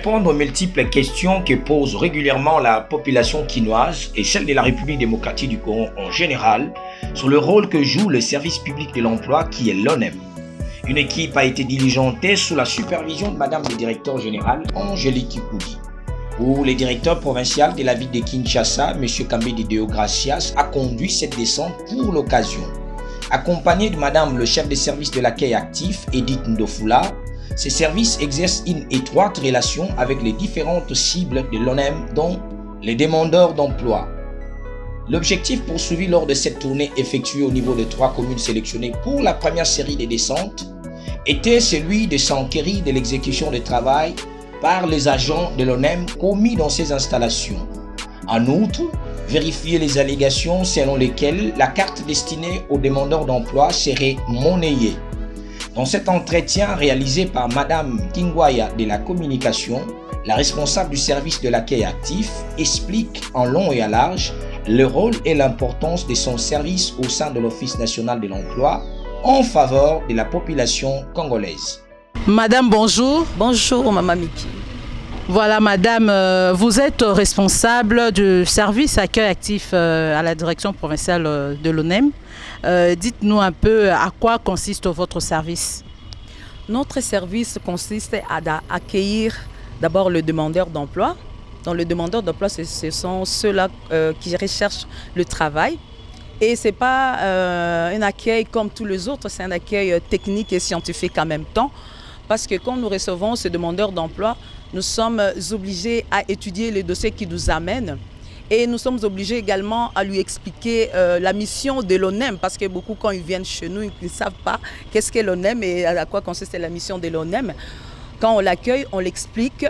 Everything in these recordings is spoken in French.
répondre aux multiples questions que pose régulièrement la population quinoise et celle de la République démocratique du Congo en général sur le rôle que joue le service public de l'emploi qui est l'ONEM. Une équipe a été diligentée sous la supervision de Madame le directeur général Angélique Kikoudi. Où le directeur provincial de la ville de Kinshasa, M. Kambedi Deogracias, a conduit cette descente pour l'occasion. Accompagné de Madame le chef de service de l'accueil actif, Edith Ndofula, ces services exercent une étroite relation avec les différentes cibles de l'ONEM, dont les demandeurs d'emploi. L'objectif poursuivi lors de cette tournée effectuée au niveau de 3 communes sélectionnées pour la première série de descentes était celui de s'enquérir de l'exécution de travail par les agents de l'ONEM commis dans ces installations. En outre, vérifier les allégations selon lesquelles la carte destinée aux demandeurs d'emploi serait monnayée. Dans cet entretien réalisé par Madame Kingwaya de la communication, la responsable du service de l'accueil actif explique en long et en large le rôle et l'importance de son service au sein de l'Office national de l'emploi en faveur de la population congolaise. Madame, bonjour. Bonjour, Maman Miki. Voilà, Madame, vous êtes responsable du service accueil actif à la direction provinciale de l'ONEM. Dites-nous un peu à quoi consiste votre service. Notre service consiste à accueillir d'abord le demandeur d'emploi. Donc, le demandeur d'emploi, ce sont ceux-là qui recherchent le travail. Et ce n'est pas un accueil comme tous les autres, c'est un accueil technique et scientifique en même temps. Parce que quand nous recevons ce demandeur d'emploi, nous sommes obligés à étudier les dossiers qui nous amènent. Et nous sommes obligés également à lui expliquer la mission de l'ONEM. Parce que beaucoup, quand ils viennent chez nous, ils ne savent pas qu'est-ce qu'est l'ONEM et à quoi consiste la mission de l'ONEM. Quand on l'accueille, on l'explique.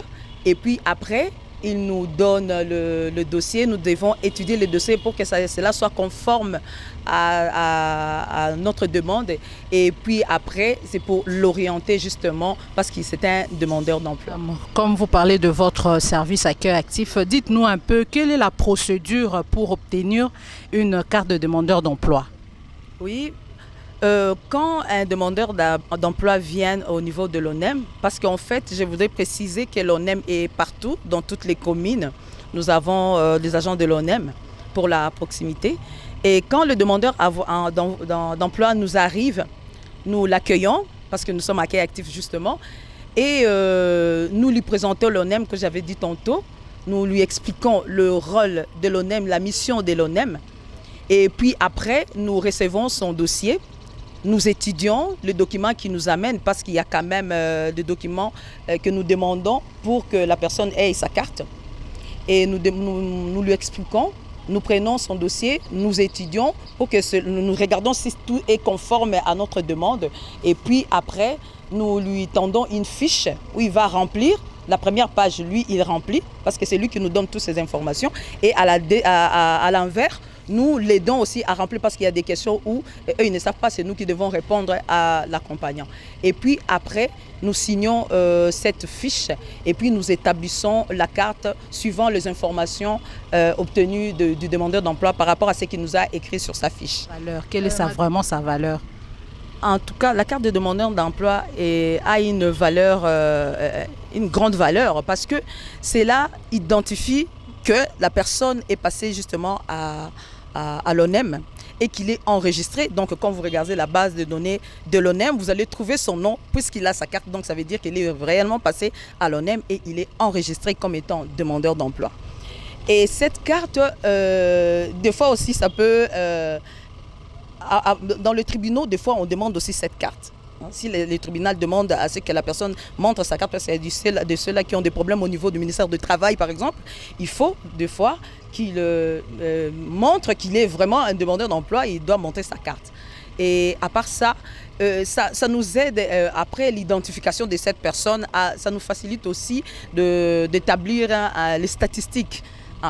Et puis après, il nous donne le dossier. Nous devons étudier le dossier pour que cela soit conforme à notre demande. Et puis après, c'est pour l'orienter justement parce que c'est un demandeur d'emploi. Comme vous parlez de votre service accueil actif, dites-nous un peu quelle est la procédure pour obtenir une carte de demandeur d'emploi. Oui. Quand un demandeur d'emploi vient au niveau de l'ONEM, parce qu'en fait, je voudrais préciser que l'ONEM est partout, dans toutes les communes. Nous avons des agents de l'ONEM pour la proximité. Et quand le demandeur d'emploi nous arrive, nous l'accueillons, parce que nous sommes accueil actifs justement, et nous lui présentons l'ONEM que j'avais dit tantôt. Nous lui expliquons le rôle de l'ONEM, la mission de l'ONEM. Et puis après, nous recevons son dossier. Nous étudions le document qui nous amène parce qu'il y a quand même des documents que nous demandons pour que la personne ait sa carte. Et nous lui expliquons, nous prenons son dossier, nous étudions pour que nous regardons si tout est conforme à notre demande. Et puis après, nous lui tendons une fiche où il va remplir. La première page, lui, il remplit parce que c'est lui qui nous donne toutes ces informations. Et à l'envers, nous l'aidons aussi à remplir parce qu'il y a des questions où eux, ils ne savent pas, c'est nous qui devons répondre à l'accompagnant. Et puis après, nous signons cette fiche et puis nous établissons la carte suivant les informations obtenues du demandeur d'emploi par rapport à ce qu'il nous a écrit sur sa fiche. Quelle est vraiment sa valeur? En tout cas, la carte de demandeur d'emploi a une valeur, une grande valeur parce que cela identifie que la personne est passée justement à l'ONEM et qu'il est enregistré. Donc, quand vous regardez la base de données de l'ONEM, vous allez trouver son nom puisqu'il a sa carte. Donc, ça veut dire qu'il est réellement passé à l'ONEM et il est enregistré comme étant demandeur d'emploi. Et cette carte, des fois aussi, ça peut... dans le tribunal, des fois, on demande aussi cette carte. Si les tribunaux demandent à ce que la personne montre sa carte, parce que c'est de ceux-là qui ont des problèmes au niveau du ministère du Travail, par exemple, il faut des fois qu'il montre qu'il est vraiment un demandeur d'emploi et il doit montrer sa carte. Et à part ça, ça nous aide après l'identification de cette personne, ça nous facilite aussi d'établir les statistiques.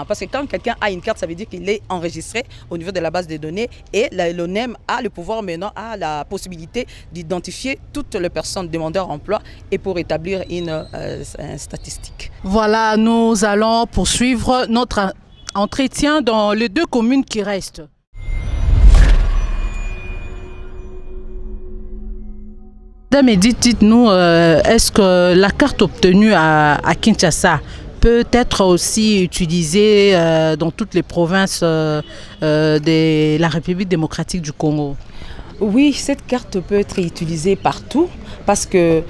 Parce que quand quelqu'un a une carte, ça veut dire qu'il est enregistré au niveau de la base de données et l'ONEM a le pouvoir maintenant, a la possibilité d'identifier toutes les personnes demandeurs d'emploi et pour établir une statistique. Voilà, nous allons poursuivre notre entretien dans les 2 communes qui restent. Madame Edith, dites-nous, est-ce que la carte obtenue à Kinshasa peut être aussi utilisée dans toutes les provinces de la République démocratique du Congo? Oui, cette carte peut être utilisée partout parce que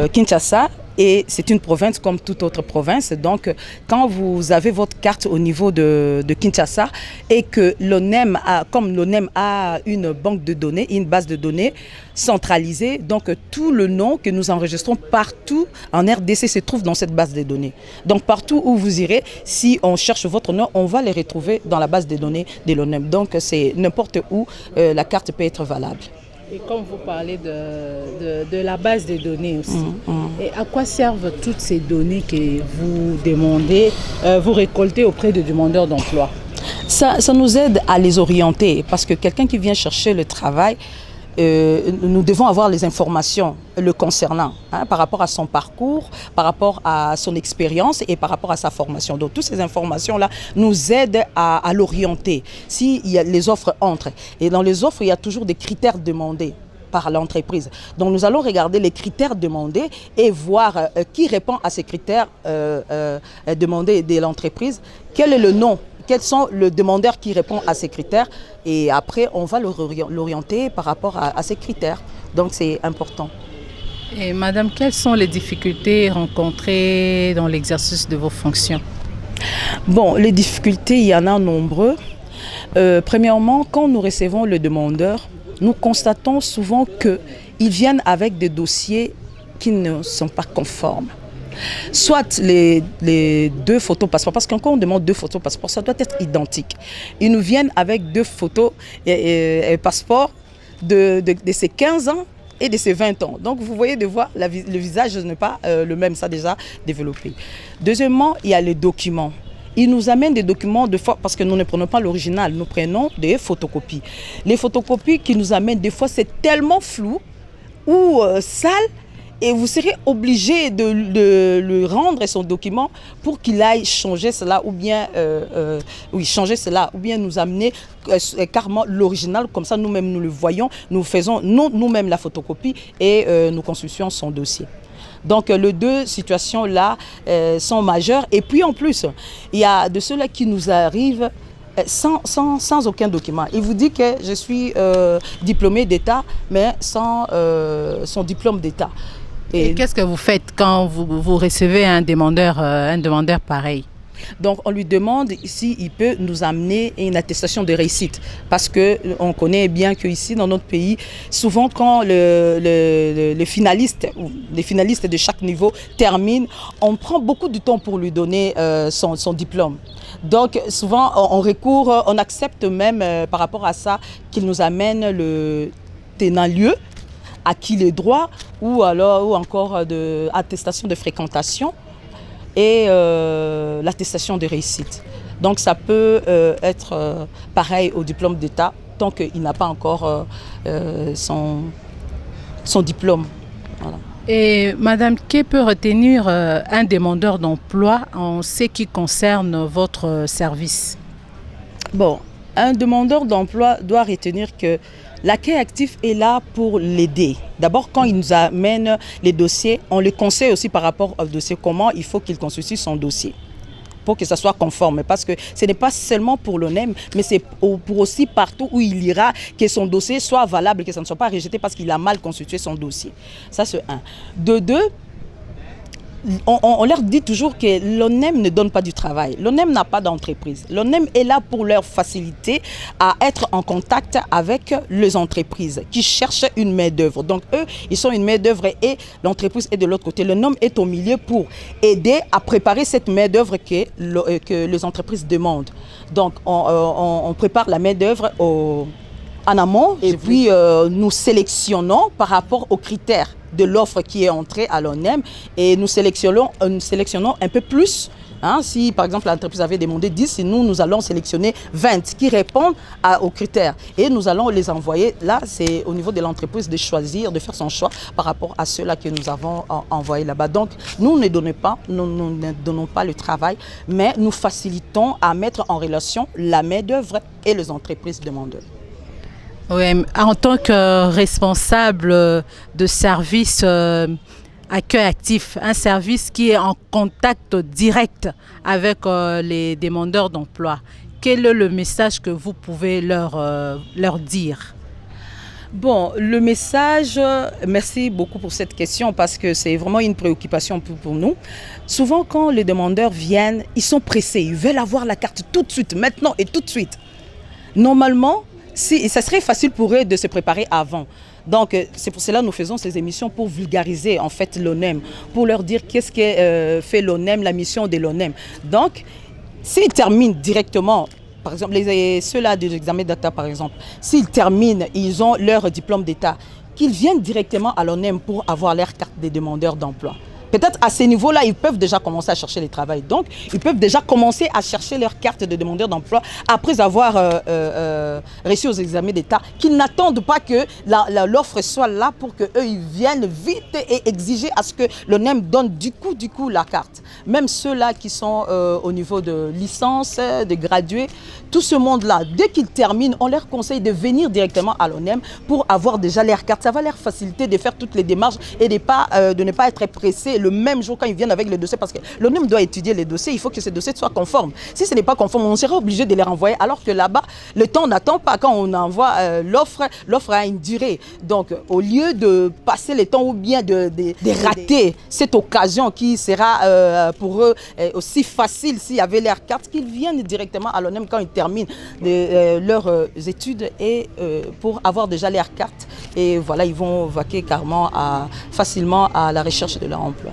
Kinshasa, et c'est une province comme toute autre province. Donc, quand vous avez votre carte au niveau de Kinshasa et que l'ONEM comme l'ONEM a une banque de données, une base de données centralisée, donc tout le nom que nous enregistrons partout en RDC se trouve dans cette base de données. Donc, partout où vous irez, si on cherche votre nom, on va les retrouver dans la base de données de l'ONEM. Donc, c'est n'importe où, la carte peut être valable. Et comme vous parlez de la base des données aussi, et à quoi servent toutes ces données que vous demandez, vous récoltez auprès de demandeurs d'emploi? Ça nous aide à les orienter parce que quelqu'un qui vient chercher le travail, nous devons avoir les informations le concernant par rapport à son parcours, par rapport à son expérience et par rapport à sa formation. Donc toutes ces informations-là nous aident à l'orienter. Si les offres entrent, et dans les offres, il y a toujours des critères demandés par l'entreprise. Donc nous allons regarder les critères demandés et voir qui répond à ces critères demandés de l'entreprise, quel est le nom, quels sont les demandeurs qui répondent à ces critères et après on va l'orienter par rapport à ces critères. Donc c'est important. Et madame, quelles sont les difficultés rencontrées dans l'exercice de vos fonctions? Bon, les difficultés, il y en a nombreux. Premièrement, quand nous recevons le demandeur, nous constatons souvent qu'ils viennent avec des dossiers qui ne sont pas conformes. Soit les deux photos passeports, parce que quand on demande deux photos passeports, ça doit être identique. Ils nous viennent avec deux photos passeports de ces 15 ans et de ces 20 ans. Donc vous voyez, le visage n'est pas le même, ça déjà développé. Deuxièmement, il y a les documents. Ils nous amènent des documents de fois, parce que nous ne prenons pas l'original, nous prenons des photocopies. Les photocopies qu'ils nous amènent, des fois, c'est tellement flou ou sale, et vous serez obligé de lui rendre son document pour qu'il aille changer cela, ou bien changer cela, ou bien nous amener carrément l'original, comme ça nous-mêmes nous le voyons, nous faisons nous-mêmes la photocopie et nous consultions son dossier. Donc les deux situations-là sont majeures. Et puis en plus, il y a de ceux-là qui nous arrivent sans aucun document. Il vous dit que je suis diplômé d'État, mais sans son diplôme d'État. Et qu'est-ce que vous faites quand vous recevez un demandeur pareil? Donc on lui demande s'il peut nous amener une attestation de réussite. Parce qu'on connaît bien qu'ici, dans notre pays, souvent quand les finalistes de chaque niveau terminent, on prend beaucoup de temps pour lui donner son diplôme. Donc souvent on accepte même par rapport à ça qu'il nous amène le tenant-lieu, acquis les droits, ou encore attestation de fréquentation et l'attestation de réussite. Donc ça peut être pareil au diplôme d'État tant qu'il n'a pas encore son diplôme. Voilà. Et madame, que peut retenir un demandeur d'emploi en ce qui concerne votre service? Bon, un demandeur d'emploi doit retenir que l'accueil actif est là pour l'aider. D'abord, quand il nous amène les dossiers, on le conseille aussi par rapport au dossier, comment il faut qu'il constitue son dossier pour que ça soit conforme. Parce que ce n'est pas seulement pour l'ONEM, mais c'est pour aussi partout où il ira, que son dossier soit valable, que ça ne soit pas rejeté parce qu'il a mal constitué son dossier. Ça, c'est un. De deux, on leur dit toujours que l'ONEM ne donne pas du travail. L'ONEM n'a pas d'entreprise. L'ONEM est là pour leur faciliter à être en contact avec les entreprises qui cherchent une main-d'œuvre. Donc eux, ils sont une main-d'œuvre et l'entreprise est de l'autre côté. L'ONEM est au milieu pour aider à préparer cette main-d'œuvre que les entreprises demandent. Donc on prépare la main-d'œuvre en amont et puis nous sélectionnons par rapport aux critères de l'offre qui est entrée à l'ONEM et nous sélectionnons un peu plus. Si par exemple l'entreprise avait demandé 10, nous allons sélectionner 20 qui répondent aux critères et nous allons les envoyer. Là, c'est au niveau de l'entreprise de choisir, de faire son choix par rapport à ceux-là que nous avons envoyés là-bas. Donc nous ne donnons pas le travail, mais nous facilitons à mettre en relation la main-d'œuvre et les entreprises demandeuses. Oui, en tant que responsable de service accueil actif, un service qui est en contact direct avec les demandeurs d'emploi, quel est le message que vous pouvez leur dire? Bon, le message, merci beaucoup pour cette question parce que c'est vraiment une préoccupation pour nous. Souvent, quand les demandeurs viennent, ils sont pressés, ils veulent avoir la carte tout de suite, maintenant et tout de suite. Normalement, ça serait facile pour eux de se préparer avant. Donc, c'est pour cela que nous faisons ces émissions pour vulgariser en fait l'ONEM, pour leur dire qu'est-ce que fait l'ONEM, la mission de l'ONEM. Donc, s'ils terminent directement, par exemple, ceux-là de l'examen d'État, par exemple, s'ils terminent, ils ont leur diplôme d'État, qu'ils viennent directement à l'ONEM pour avoir leur carte des demandeurs d'emploi. Peut-être à ce niveau-là, ils peuvent déjà commencer à chercher le travail. Donc, ils peuvent déjà commencer à chercher leur carte de demandeur d'emploi après avoir réussi aux examens d'État, qu'ils n'attendent pas que l'offre soit là pour qu'eux, ils viennent vite et exiger à ce que l'ONEM donne du coup la carte. Même ceux-là qui sont au niveau de licence, de gradués, tout ce monde-là, dès qu'ils terminent, on leur conseille de venir directement à l'ONEM pour avoir déjà leur carte. Ça va leur faciliter de faire toutes les démarches et de ne pas être pressés le même jour quand ils viennent avec le dossier, parce que l'ONEM doit étudier les dossiers, il faut que ces dossiers soient conformes. Si ce n'est pas conforme, on sera obligé de les renvoyer, alors que là-bas, le temps n'attend pas. Quand on envoie l'offre a une durée. Donc, au lieu de passer le temps ou bien de rater cette occasion qui sera pour eux aussi facile s'il y avait leur carte, qu'ils viennent directement à l'ONEM quand ils terminent leurs études et pour avoir déjà leur carte. Et voilà, ils vont vaquer carrément facilement à la recherche de leur emploi.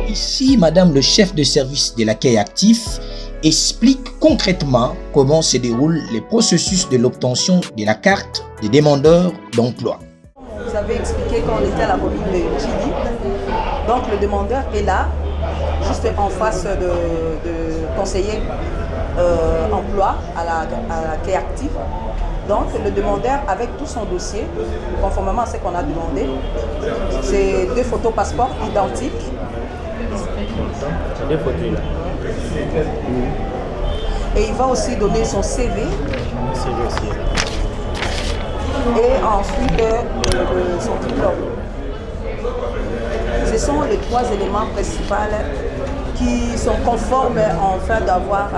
Ici, Madame le chef de service de l'accueil actif explique concrètement comment se déroule le processus de l'obtention de la carte des demandeurs d'emploi. Vous avez expliqué quand on était à la commune de Chili. Donc le demandeur est là, juste en face de conseiller emploi à l'accueil actif. Donc le demandeur avec tout son dossier, conformément à ce qu'on a demandé, c'est 2 photos passeport identiques. C'est 2 photos là. Et il va aussi donner son CV. Le CV aussi là. Et ensuite son diplôme. Ce sont les 3 éléments principaux qui sont conformes en fait d'avoir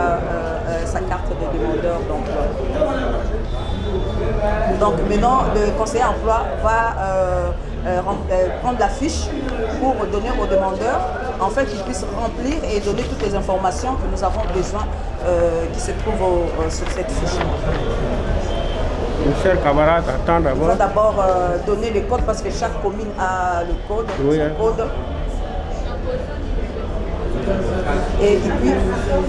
sa carte de demandeur d'emploi. Donc maintenant, le conseiller emploi va prendre la fiche pour donner au demandeur, en fait, qu'il puisse remplir et donner toutes les informations que nous avons besoin qui se trouvent sur cette fiche. Mon cher camarade, attends d'abord. On va d'abord donner le code parce que chaque commune a le code, Oui, son code. Et puis,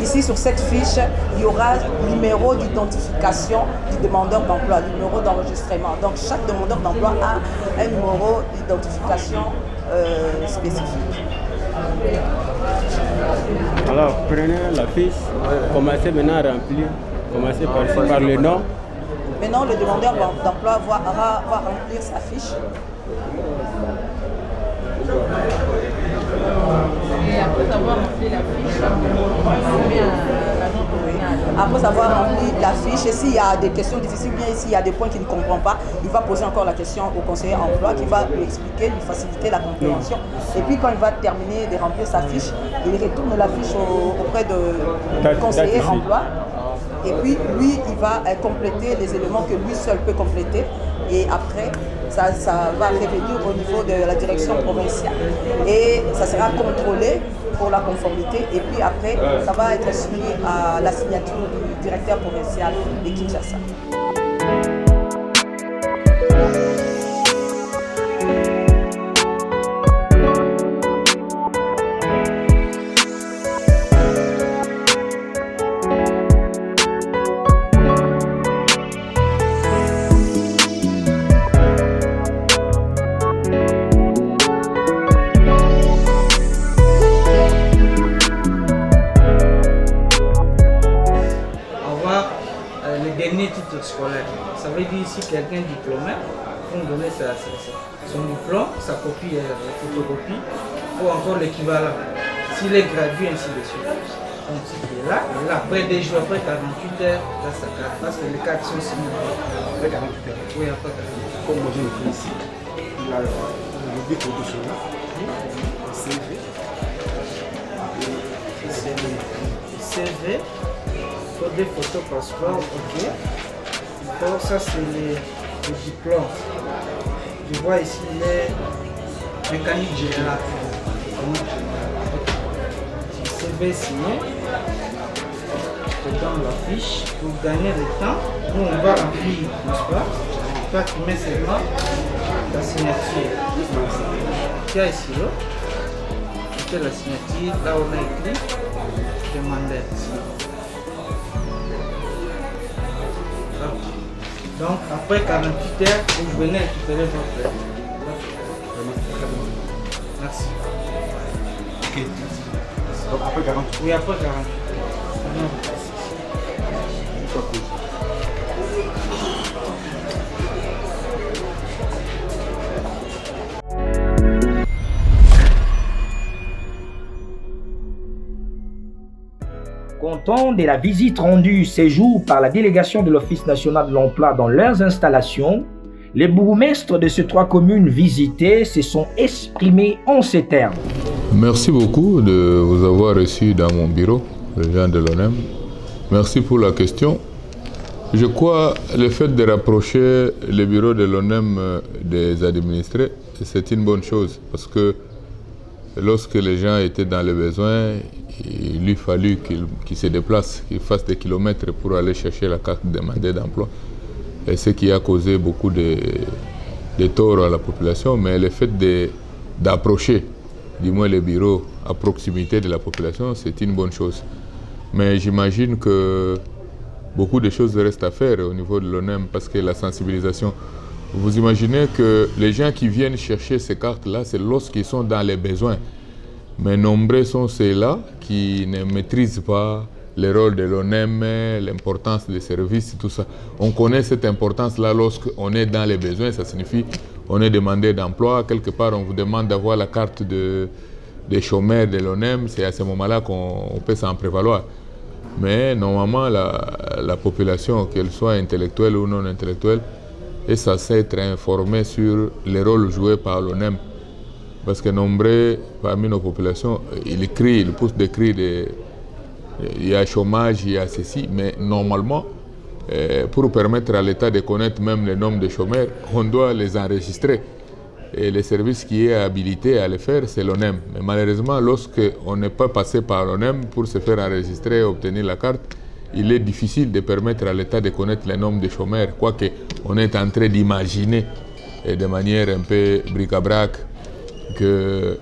ici, sur cette fiche, il y aura le numéro d'identification du demandeur d'emploi, le numéro d'enregistrement. Donc, chaque demandeur d'emploi a un numéro d'identification spécifique. Alors, prenez la fiche, commencez maintenant à remplir. Commencez par le nom. Maintenant, le demandeur d'emploi va remplir sa fiche. Et après avoir rempli la fiche, Après avoir rempli la fiche, et s'il y a des questions difficiles, bien s'il y a des points qu'il ne comprend pas, il va poser encore la question au conseiller emploi qui va lui expliquer, lui faciliter la compréhension. Et puis quand il va terminer de remplir sa fiche, il retourne la fiche auprès du conseiller emploi. Et puis lui, il va compléter les éléments que lui seul peut compléter. Et après, ça va revenir au niveau de la direction provinciale. Et ça sera contrôlé pour la conformité. Et puis après, ça va être soumis à la signature du directeur provincial de Kinshasa. Scolaire. Ça veut dire ici quelqu'un diplômé, il faut donner son diplôme, sa copie, photocopie, ou encore l'équivalent. S'il est gradué, ainsi de suite. Donc il est là, après des jours, après 48 heures, là sa carte, parce que les cartes sont signées. Après 48 heures. Oui, après 48 heures. Comme moi je le fais ici, il a le dépôt de cela, CV, faut des photos passeport, ok. Donc ça c'est le diplôme. Je vois ici les mécaniques générales. CV signé. Je donne la fiche pour gagner le temps. Nous on va remplir, n'est-ce pas? Toi tu mets seulement la signature. Tu as ici là. Tu fais la signature, là on a écrit demander. Donc après 48 heures, vous venez récupérer votre. Merci. Ok. Donc après 48 heures. Oui, après 48 heures. Non. Content de la visite rendue ces jours par la délégation de l'Office national de l'emploi dans leurs installations, les bourgmestres de ces 3 communes visitées se sont exprimés en ces termes. Merci beaucoup de vous avoir reçu dans mon bureau, les gens de l'ONEM. Merci pour la question. Je crois que le fait de rapprocher le bureau de l'ONEM des administrés, c'est une bonne chose parce que lorsque les gens étaient dans les besoins, il lui fallut qu'ils se déplacent, qu'ils fassent des kilomètres pour aller chercher la carte demandée d'emploi. Et ce qui a causé beaucoup de torts à la population, mais le fait d'approcher, du moins les bureaux à proximité de la population, c'est une bonne chose. Mais j'imagine que beaucoup de choses restent à faire au niveau de l'ONEM parce que la sensibilisation, vous imaginez que les gens qui viennent chercher ces cartes-là, c'est lorsqu'ils sont dans les besoins. Mais nombreux sont ceux-là qui ne maîtrisent pas le rôle de l'ONEM, l'importance des services, tout ça. On connaît cette importance-là lorsqu'on est dans les besoins, ça signifie qu'on est demandé d'emploi. Quelque part, on vous demande d'avoir la carte des chômeurs de l'ONEM, c'est à ce moment-là qu'on peut s'en prévaloir. Mais normalement, la population, qu'elle soit intellectuelle ou non intellectuelle, est censée être informée sur le rôle joué par l'ONEM. Parce que nombreux parmi nos populations, ils crient, ils poussent des cris il y a chômage, il y a ceci, mais normalement, pour permettre à l'État de connaître même le nombre de chômeurs, on doit les enregistrer. Et le service qui est habilité à le faire, c'est l'ONEM. Mais malheureusement, lorsqu'on n'est pas passé par l'ONEM pour se faire enregistrer et obtenir la carte, il est difficile de permettre à l'État de connaître le nombre de chômeurs, quoique on est en train d'imaginer de manière un peu bric-à-brac que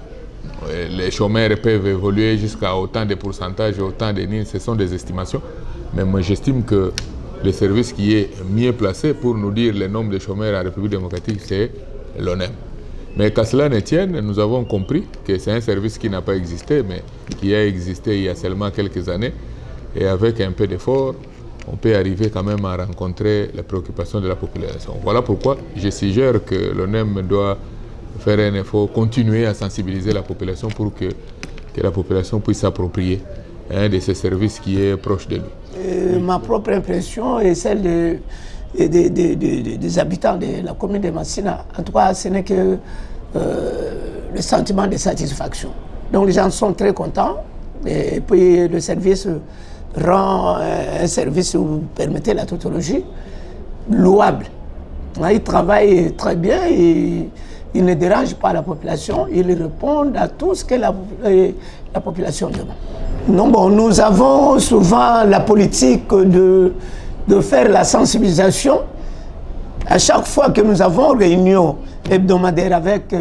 Les chômeurs peuvent évoluer jusqu'à autant de pourcentages, autant de lignes, ce sont des estimations. Mais moi, j'estime que le service qui est mieux placé pour nous dire le nombre de chômeurs en République démocratique, c'est l'ONEM. Mais qu'à cela ne tienne, nous avons compris que c'est un service qui n'a pas existé, mais qui a existé il y a seulement quelques années. Et avec un peu d'effort, on peut arriver quand même à rencontrer les préoccupations de la population. Voilà pourquoi je suggère que l'ONEM doit faire un effort, continuer à sensibiliser la population pour que la population puisse s'approprier de ce service qui est proche de lui. Ma propre impression est celle des habitants de la commune de Massina. En tout cas, ce n'est que le sentiment de satisfaction. Donc les gens sont très contents et puis le service rend un service, vous permettez la tautologie, louable. Ils travaillent très bien et ils ne dérangent pas la population, ils répondent à tout ce que la population demande. Non, bon, nous avons souvent la politique de faire la sensibilisation. À chaque fois que nous avons réunion hebdomadaire avec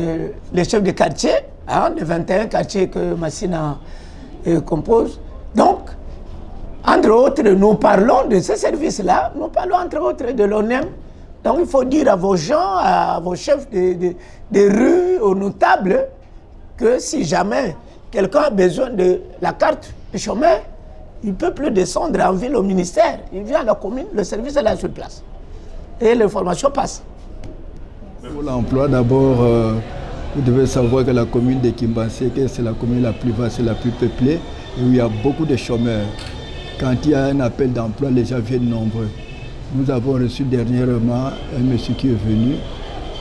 les chefs de quartier, les 21 quartiers que Massina compose. Donc, entre autres, nous parlons de ce service-là, nous parlons entre autres de l'ONEM. Donc il faut dire à vos gens, à vos chefs de rue, aux notables, que si jamais quelqu'un a besoin de la carte de chômeur, il ne peut plus descendre en ville au ministère. Il vient à la commune, le service est là sur place. Et l'information passe. Pour l'emploi, d'abord, vous devez savoir que la commune de Kimbansé, c'est la commune la plus vaste et la plus peuplée, et où il y a beaucoup de chômeurs. Quand il y a un appel d'emploi, les gens viennent nombreux. Nous avons reçu dernièrement un monsieur qui est venu,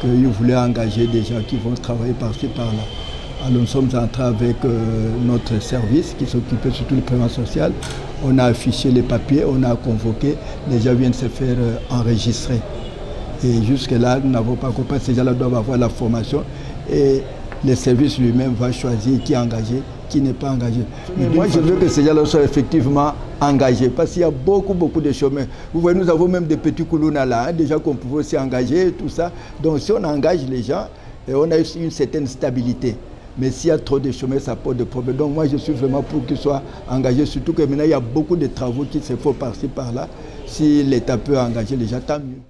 qu'il voulait engager des gens qui vont travailler par-ci, par-là. Alors nous sommes entrés avec notre service qui s'occupait surtout du paiement social. On a affiché les papiers, on a convoqué, les gens viennent se faire enregistrer. Et jusque-là, nous n'avons pas compris, ces gens-là doivent avoir la formation et le service lui-même va choisir qui est engagé, qui n'est pas engagé. Mais moi, je veux que ces gens-là soient effectivement engagés parce qu'il y a beaucoup de chômeurs. Vous voyez, nous avons même des petits koulounas là, des gens qu'on pouvait aussi engager, tout ça. Donc si on engage les gens, on a une certaine stabilité. Mais s'il y a trop de chômeurs, ça pose des problèmes. Donc moi, je suis vraiment pour qu'ils soient engagés, surtout que maintenant, il y a beaucoup de travaux qui se font par-ci, par-là. Si l'État peut engager les gens, tant mieux.